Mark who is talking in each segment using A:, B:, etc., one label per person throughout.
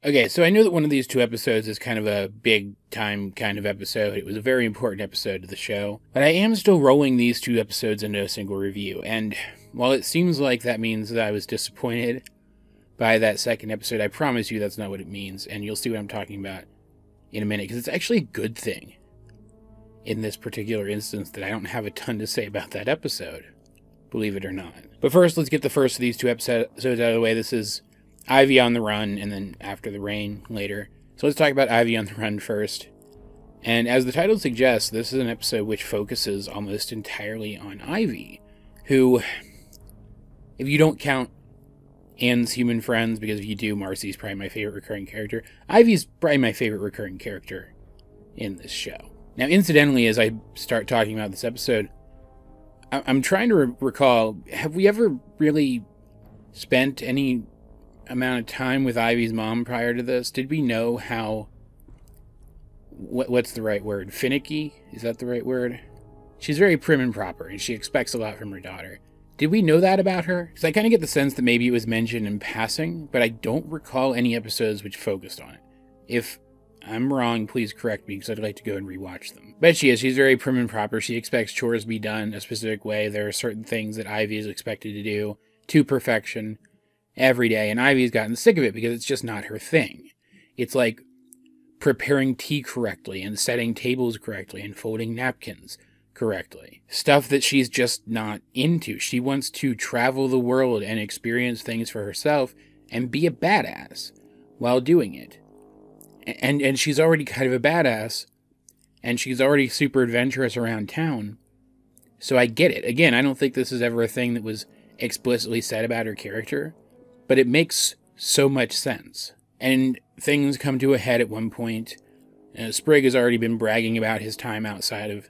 A: Okay, so I know that one of these two episodes is kind of a big time kind of episode. It was a very important episode of the show. But I am still rolling these two episodes into a single review. And while it seems like that means that I was disappointed by that second episode, I promise you that's not what it means. And you'll see what I'm talking about in a minute. Because it's actually a good thing in this particular instance that I don't have a ton to say about that episode. Believe it or not. But first, let's get the first of these two episodes out of the way. This is Ivy on the Run, and then After the Rain later. So let's talk about Ivy on the Run first. And as the title suggests, this is an episode which focuses almost entirely on Ivy, who, if you don't count Anne's human friends, because if you do, Marcy's probably my favorite recurring character. Ivy's probably my favorite recurring character in this show. Now, incidentally, as I start talking about this episode, I'm trying to recall, have we ever really spent any amount of time with Ivy's mom prior to this? Did we know how, what's the right word? Finicky? Is that the right word? She's very prim and proper, and she expects a lot from her daughter. Did we know that about her? Because I kind of get the sense that maybe it was mentioned in passing, but I don't recall any episodes which focused on it. If I'm wrong, please correct me, because I'd like to go and rewatch them. But she is. She's very prim and proper. She expects chores to be done a specific way. There are certain things that Ivy is expected to do to perfection every day, and Ivy's gotten sick of it because it's just not her thing. It's like preparing tea correctly and setting tables correctly and folding napkins correctly. Stuff that she's just not into. She wants to travel the world and experience things for herself and be a badass while doing it. And she's already kind of a badass, and she's already super adventurous around town. So I get it. Again, I don't think this is ever a thing that was explicitly said about her character, but it makes so much sense. And things come to a head at one point. Sprig has already been bragging about his time outside of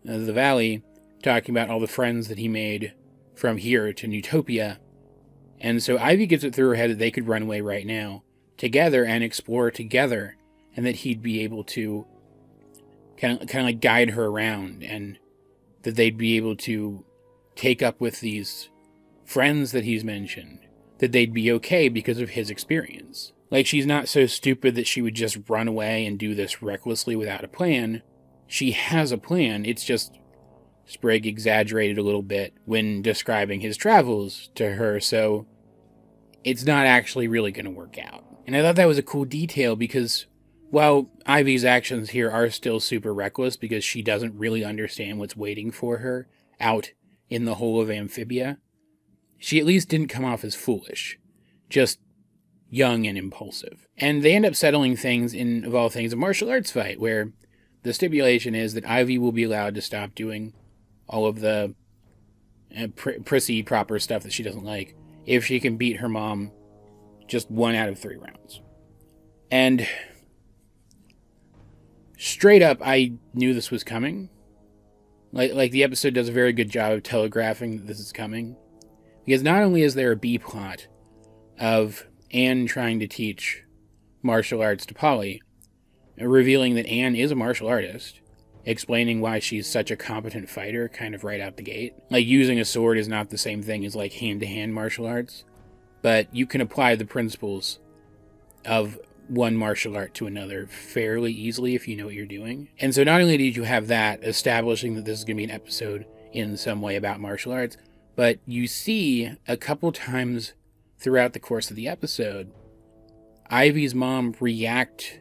A: the valley, talking about all the friends that he made from here to Newtopia. And so Ivy gets it through her head that they could run away right now together and explore together, and that he'd be able to kind of like guide her around, and that they'd be able to take up with these friends that he's mentioned, that they'd be okay because of his experience. Like, she's not so stupid that she would just run away and do this recklessly without a plan. She has a plan. It's just Sprig exaggerated a little bit when describing his travels to her, so it's not actually really going to work out. And I thought that was a cool detail because while Ivy's actions here are still super reckless because she doesn't really understand what's waiting for her out in the whole of Amphibia, she at least didn't come off as foolish, just young and impulsive. And they end up settling things in, of all things, a martial arts fight, where the stipulation is that Ivy will be allowed to stop doing all of the prissy, proper stuff that she doesn't like if she can beat her mom just 1 out of 3 rounds. And straight up, I knew this was coming. Like the episode does a very good job of telegraphing that this is coming. Because not only is there a B-plot of Anne trying to teach martial arts to Polly, revealing that Anne is a martial artist, explaining why she's such a competent fighter kind of right out the gate. Like, using a sword is not the same thing as like hand-to-hand martial arts, but you can apply the principles of one martial art to another fairly easily if you know what you're doing. And so not only did you have that, establishing that this is going to be an episode in some way about martial arts, but you see a couple times throughout the course of the episode, Ivy's mom react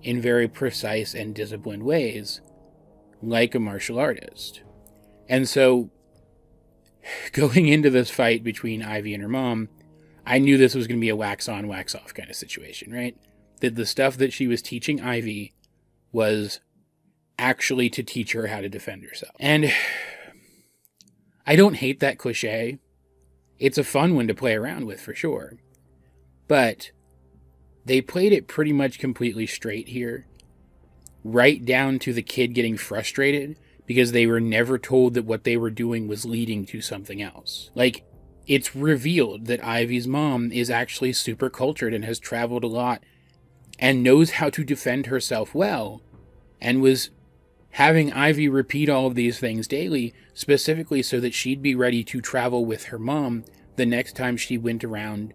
A: in very precise and disciplined ways like a martial artist. And so going into this fight between Ivy and her mom, I knew this was going to be a wax on, wax off kind of situation, right? That the stuff that she was teaching Ivy was actually to teach her how to defend herself. And I don't hate that cliche. It's a fun one to play around with for sure. But they played it pretty much completely straight here. Right down to the kid getting frustrated because they were never told that what they were doing was leading to something else. Like, it's revealed that Ivy's mom is actually super cultured and has traveled a lot and knows how to defend herself well, and was having Ivy repeat all of these things daily, specifically so that she'd be ready to travel with her mom the next time she went around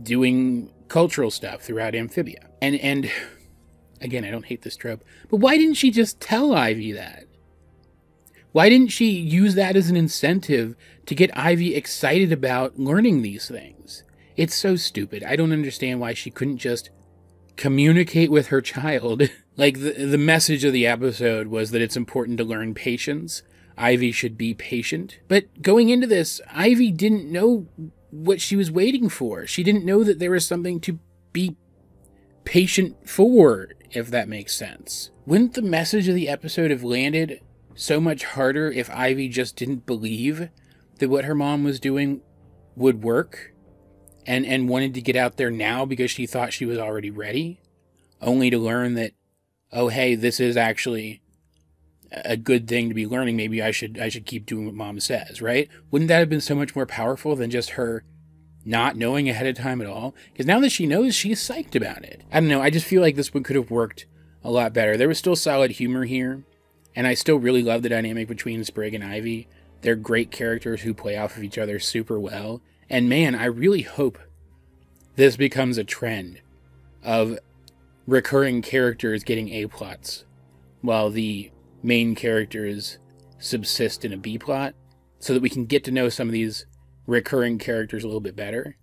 A: doing cultural stuff throughout Amphibia. And again, I don't hate this trope, but why didn't she just tell Ivy that? Why didn't she use that as an incentive to get Ivy excited about learning these things? It's so stupid. I don't understand why she couldn't just communicate with her child. Like, the message of the episode was that it's important to learn patience. Ivy should be patient. But going into this, Ivy didn't know what she was waiting for. She didn't know that there was something to be patient for, if that makes sense. Wouldn't the message of the episode have landed so much harder if Ivy just didn't believe that what her mom was doing would work and wanted to get out there now because she thought she was already ready, only to learn that, oh, hey, this is actually a good thing to be learning. Maybe I should keep doing what mom says, right? Wouldn't that have been so much more powerful than just her not knowing ahead of time at all? Because now that she knows, she's psyched about it. I don't know. I just feel like this one could have worked a lot better. There was still solid humor here, and I still really love the dynamic between Sprig and Ivy. They're great characters who play off of each other super well. And man, I really hope this becomes a trend of recurring characters getting A-plots while the main characters subsist in a B-plot, so that we can get to know some of these recurring characters a little bit better.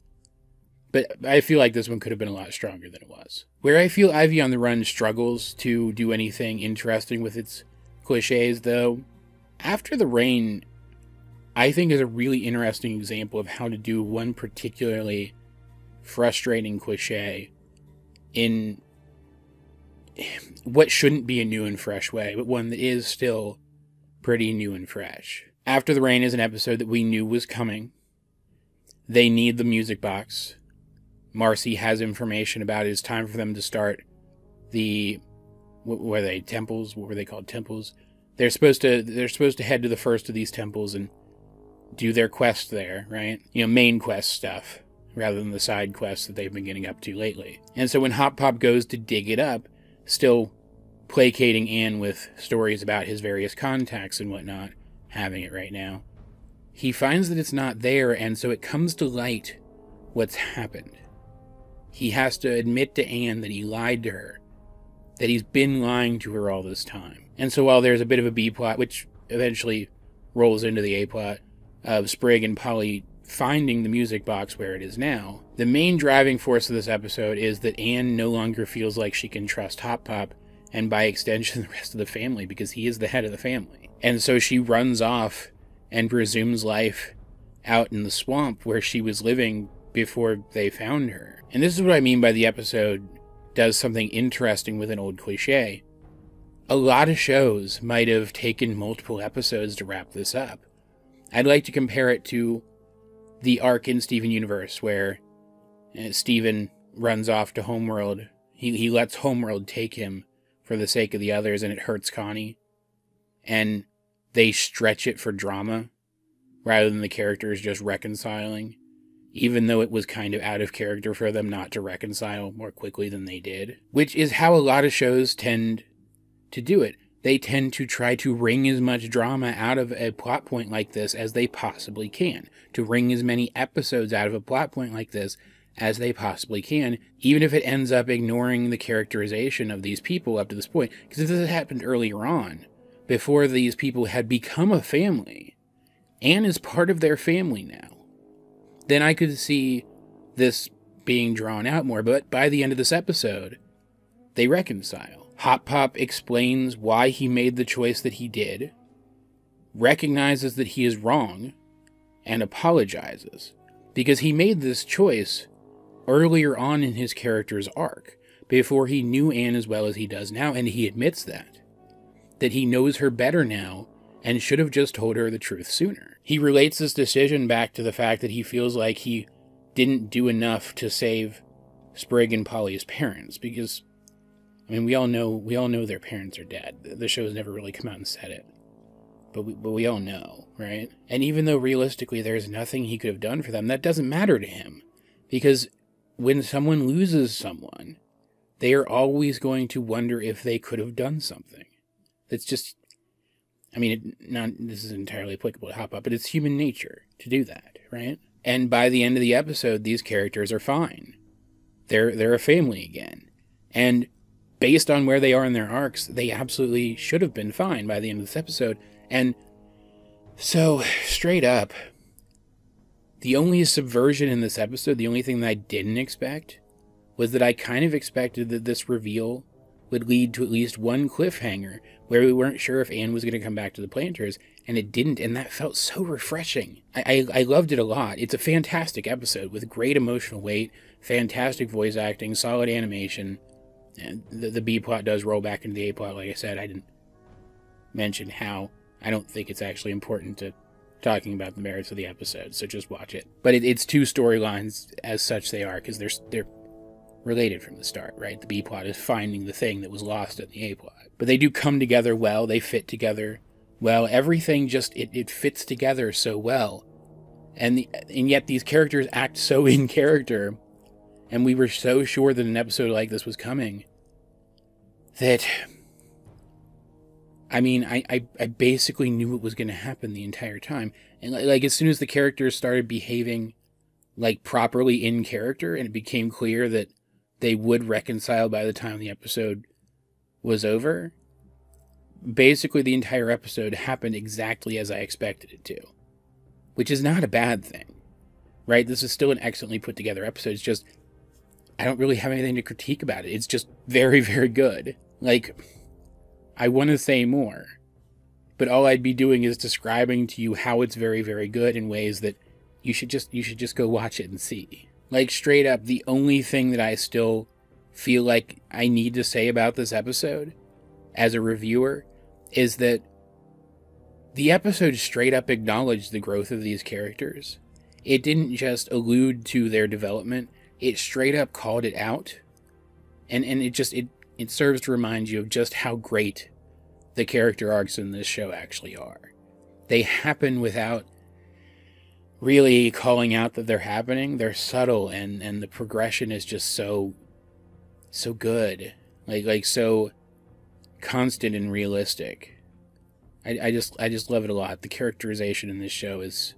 A: But I feel like this one could have been a lot stronger than it was. Where I feel Ivy on the Run struggles to do anything interesting with its cliches, though, After the Rain, I think, is a really interesting example of how to do one particularly frustrating cliche in what shouldn't be a new and fresh way, but one that is still pretty new and fresh. After the Rain is an episode that we knew was coming. They need the music box. Marcy has information about it. It's time for them to start the, what were they, temples? What were they called? Temples. They're supposed to head to the first of these temples and do their quest there, right? You know, main quest stuff, rather than the side quests that they've been getting up to lately. And so when Hop Pop goes to dig it up, still placating Anne with stories about his various contacts and whatnot, having it right now, he finds that it's not there, and so it comes to light what's happened. He has to admit to Anne that he lied to her, that he's been lying to her all this time. And so while there's a bit of a B-plot, which eventually rolls into the A-plot, of Sprig and Polly finding the music box where it is now, the main driving force of this episode is that Anne no longer feels like she can trust Hop Pop, and by extension the rest of the family, because he is the head of the family. And so she runs off and resumes life out in the swamp where she was living before they found her. And this is what I mean by the episode does something interesting with an old cliche. A lot of shows might have taken multiple episodes to wrap this up. I'd like to compare it to the arc in Steven Universe where Steven runs off to Homeworld. He lets Homeworld take him for the sake of the others, and it hurts Connie. And they stretch it for drama rather than the characters just reconciling, even though it was kind of out of character for them not to reconcile more quickly than they did, which is how a lot of shows tend to do it. They tend to try to wring as much drama out of a plot point like this as they possibly can, to wring as many episodes out of a plot point like this as they possibly can, even if it ends up ignoring the characterization of these people up to this point. Because if this had happened earlier on, before these people had become a family, Anne is part of their family now, then I could see this being drawn out more. But by the end of this episode, they reconcile. Hop Pop explains why he made the choice that he did, recognizes that he is wrong, and apologizes. Because he made this choice earlier on in his character's arc, before he knew Anne as well as he does now, and he admits that he knows her better now, and should have just told her the truth sooner. He relates this decision back to the fact that he feels like he didn't do enough to save Sprig and Polly's parents, because, I mean, we all know their parents are dead. The show's never really come out and said it. But we all know, right? And even though realistically there's nothing he could have done for them, that doesn't matter to him. Because when someone loses someone, they are always going to wonder if they could have done something. It's just, I mean, this is entirely applicable to Hop Up, but it's human nature to do that, right? And by the end of the episode, these characters are fine. they're a family again. And based on where they are in their arcs, they absolutely should have been fine by the end of this episode. And so, straight up, the only subversion in this episode, the only thing that I didn't expect, was that I kind of expected that this reveal would lead to at least one cliffhanger where we weren't sure if Anne was going to come back to the Planters, and it didn't, and that felt so refreshing. I loved it a lot. It's a fantastic episode with great emotional weight, fantastic voice acting, solid animation. And the B-plot does roll back into the A-plot. Like I said, I didn't mention how I don't think it's actually important to talking about the merits of the episode, so just watch it. But it's two storylines as such they are, because they're related from the start, right? The B-plot is finding the thing that was lost in the A-plot. But they do come together well, they fit together well, everything just, it fits together so well. And yet these characters act so in character, and we were so sure that an episode like this was coming, that, I mean, I basically knew it was going to happen the entire time. And like as soon as the characters started behaving like properly in character, and it became clear that they would reconcile by the time the episode was over, basically the entire episode happened exactly as I expected it to. Which is not a bad thing, right? This is still an excellently put together episode. It's just, I don't really have anything to critique about it. It's just very, very good. Like, I want to say more, but all I'd be doing is describing to you how it's very, very good in ways that you should just go watch it and see. Like, straight up, the only thing that I still feel like I need to say about this episode as a reviewer is that the episode straight up acknowledged the growth of these characters. It didn't just allude to their development. It straight up called it out. And it serves to remind you of just how great the character arcs in this show actually are. They happen without really calling out that they're happening. They're subtle, and the progression is just so good. Like so constant and realistic. I just love it a lot. The characterization in this show is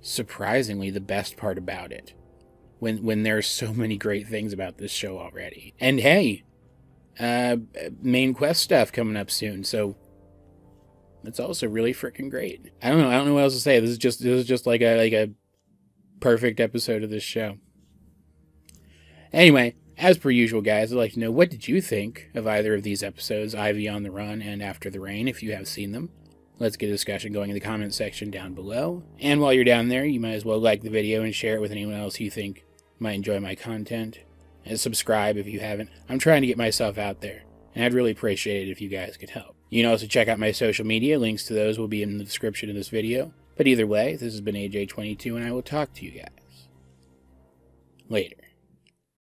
A: surprisingly the best part about it. When there's so many great things about this show already. And hey, main quest stuff coming up soon, so that's also really freaking great. I don't know what else to say. This is just like a perfect episode of this show. Anyway, as per usual, guys, I'd like to know, what did you think of either of these episodes, Ivy on the Run and After the Rain, if you have seen them? Let's get a discussion going in the comment section down below. And while you're down there, you might as well like the video and share it with anyone else you think might enjoy my content. And subscribe if you haven't. I'm trying to get myself out there, and I'd really appreciate it if you guys could help. You can also check out my social media. Links to those will be in the description of this video. But either way, this has been AJ22, and I will talk to you guys later.